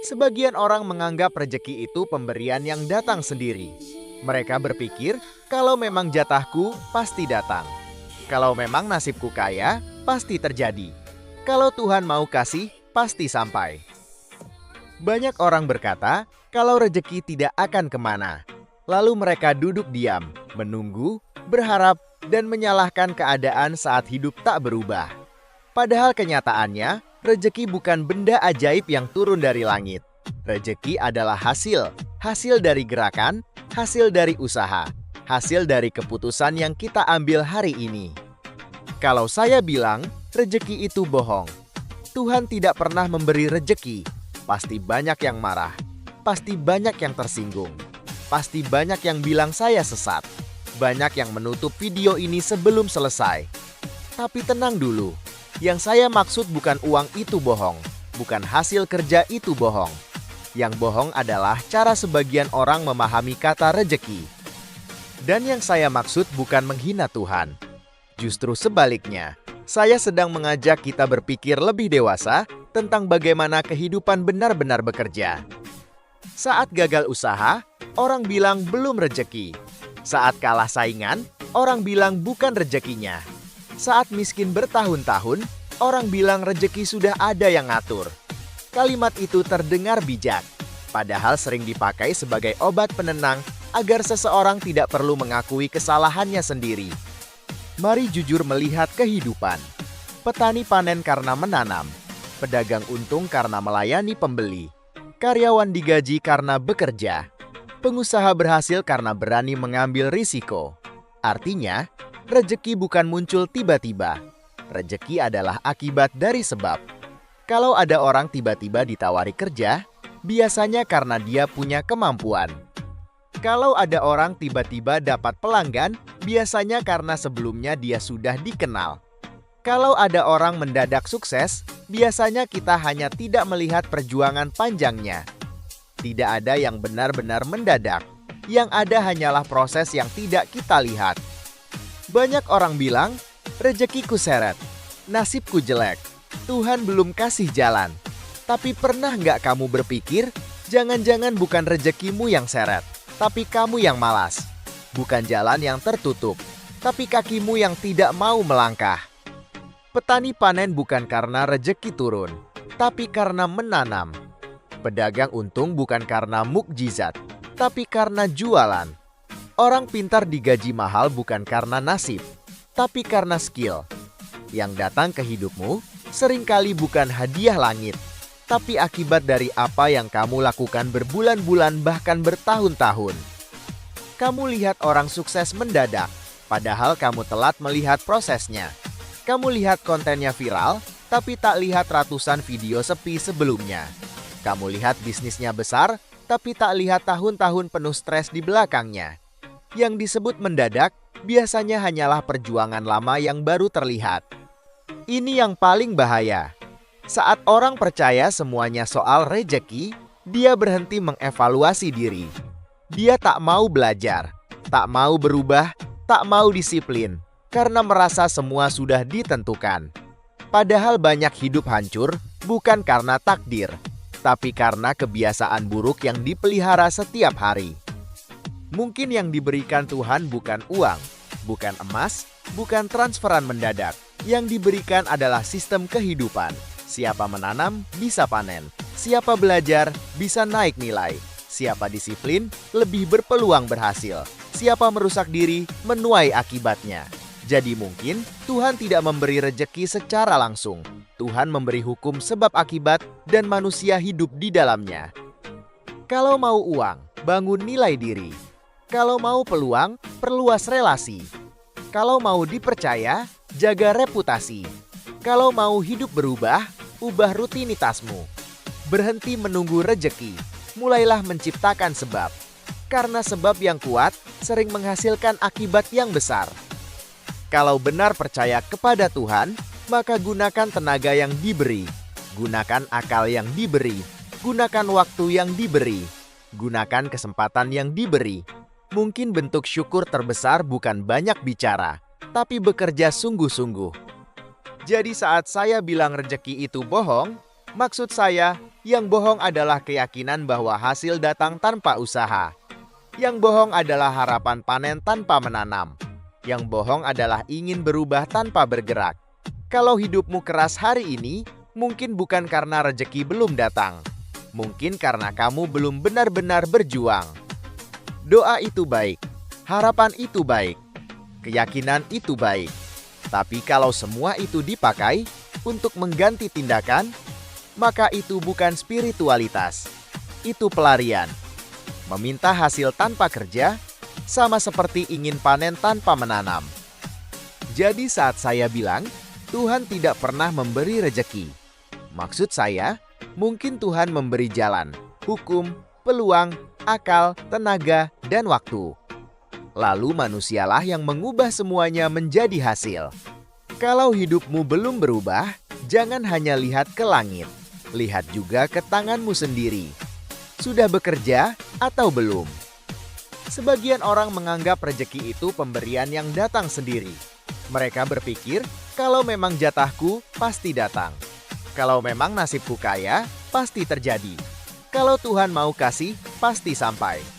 Sebagian orang menganggap rejeki itu pemberian yang datang sendiri. Mereka berpikir, kalau memang jatahku, pasti datang. Kalau memang nasibku kaya, pasti terjadi. Kalau Tuhan mau kasih, pasti sampai. Banyak orang berkata, kalau rejeki tidak akan kemana. Lalu mereka duduk diam, menunggu, berharap, dan menyalahkan keadaan saat hidup tak berubah. Padahal kenyataannya, rejeki bukan benda ajaib yang turun dari langit. Rejeki adalah hasil dari gerakan, hasil dari usaha, hasil dari keputusan yang kita ambil hari ini. Kalau saya bilang, rejeki itu bohong. Tuhan tidak pernah memberi rejeki. Pasti banyak yang marah. Pasti banyak yang tersinggung. Pasti banyak yang bilang saya sesat. Banyak yang menutup video ini sebelum selesai. Tapi tenang dulu. Yang saya maksud bukan uang itu bohong. Bukan hasil kerja itu bohong. Yang bohong adalah cara sebagian orang memahami kata rejeki. Dan yang saya maksud bukan menghina Tuhan. Justru sebaliknya. Saya sedang mengajak kita berpikir lebih dewasa tentang bagaimana kehidupan benar-benar bekerja. Saat gagal usaha, orang bilang belum rejeki. Saat kalah saingan, orang bilang bukan rejekinya. Saat miskin bertahun-tahun, orang bilang rejeki sudah ada yang ngatur. Kalimat itu terdengar bijak, padahal sering dipakai sebagai obat penenang agar seseorang tidak perlu mengakui kesalahannya sendiri. Mari jujur melihat kehidupan. Petani panen karena menanam. Pedagang untung karena melayani pembeli. Karyawan digaji karena bekerja. Pengusaha berhasil karena berani mengambil risiko. Artinya, rejeki bukan muncul tiba-tiba. Rejeki adalah akibat dari sebab. Kalau ada orang tiba-tiba ditawari kerja, biasanya karena dia punya kemampuan. Kalau ada orang tiba-tiba dapat pelanggan, biasanya karena sebelumnya dia sudah dikenal. Kalau ada orang mendadak sukses, biasanya kita hanya tidak melihat perjuangan panjangnya. Tidak ada yang benar-benar mendadak. Yang ada hanyalah proses yang tidak kita lihat. Banyak orang bilang, rezekiku seret, nasibku jelek, Tuhan belum kasih jalan. Tapi pernah nggak kamu berpikir, jangan-jangan bukan rezekimu yang seret, tapi kamu yang malas. Bukan jalan yang tertutup, tapi kakimu yang tidak mau melangkah. Petani panen bukan karena rejeki turun, tapi karena menanam. Pedagang untung bukan karena mukjizat, tapi karena jualan. Orang pintar digaji mahal bukan karena nasib, tapi karena skill. Yang datang ke hidupmu seringkali bukan hadiah langit, tapi akibat dari apa yang kamu lakukan berbulan-bulan bahkan bertahun-tahun. Kamu lihat orang sukses mendadak, padahal kamu telat melihat prosesnya. Kamu lihat kontennya viral, tapi tak lihat ratusan video sepi sebelumnya. Kamu lihat bisnisnya besar, tapi tak lihat tahun-tahun penuh stres di belakangnya. Yang disebut mendadak, biasanya hanyalah perjuangan lama yang baru terlihat. Ini yang paling bahaya. Saat orang percaya semuanya soal rejeki, dia berhenti mengevaluasi diri. Dia tak mau belajar, tak mau berubah, tak mau disiplin. Karena merasa semua sudah ditentukan. Padahal banyak hidup hancur bukan karena takdir, tapi karena kebiasaan buruk yang dipelihara setiap hari. Mungkin yang diberikan Tuhan bukan uang, bukan emas, bukan transferan mendadak. Yang diberikan adalah sistem kehidupan. Siapa menanam, bisa panen. Siapa belajar, bisa naik nilai. Siapa disiplin, lebih berpeluang berhasil. Siapa merusak diri, menuai akibatnya. Jadi mungkin Tuhan tidak memberi rejeki secara langsung. Tuhan memberi hukum sebab akibat dan manusia hidup di dalamnya. Kalau mau uang, bangun nilai diri. Kalau mau peluang, perluas relasi. Kalau mau dipercaya, jaga reputasi. Kalau mau hidup berubah, ubah rutinitasmu. Berhenti menunggu rejeki, mulailah menciptakan sebab. Karena sebab yang kuat sering menghasilkan akibat yang besar. Kalau benar percaya kepada Tuhan, maka gunakan tenaga yang diberi, gunakan akal yang diberi, gunakan waktu yang diberi, gunakan kesempatan yang diberi. Mungkin bentuk syukur terbesar bukan banyak bicara, tapi bekerja sungguh-sungguh. Jadi saat saya bilang rejeki itu bohong, Maksud saya, yang bohong adalah keyakinan bahwa hasil datang tanpa usaha. Yang bohong adalah harapan panen tanpa menanam. Yang bohong adalah ingin berubah tanpa bergerak. Kalau hidupmu keras hari ini, mungkin bukan karena rejeki belum datang. Mungkin karena kamu belum benar-benar berjuang. Doa itu baik, harapan itu baik, keyakinan itu baik. Tapi kalau semua itu dipakai untuk mengganti tindakan, maka itu bukan spiritualitas. Itu pelarian. Meminta hasil tanpa kerja, sama seperti ingin panen tanpa menanam. Jadi saat saya bilang, Tuhan tidak pernah memberi rejeki. Maksud saya, mungkin Tuhan memberi jalan, hukum, peluang, akal, tenaga, dan waktu. Lalu manusialah yang mengubah semuanya menjadi hasil. Kalau hidupmu belum berubah, jangan hanya lihat ke langit. Lihat juga ke tanganmu sendiri. Sudah bekerja atau belum? Sebagian orang menganggap rejeki itu pemberian yang datang sendiri. Mereka berpikir, kalau memang jatahku, pasti datang. Kalau memang nasibku kaya, pasti terjadi. Kalau Tuhan mau kasih, pasti sampai.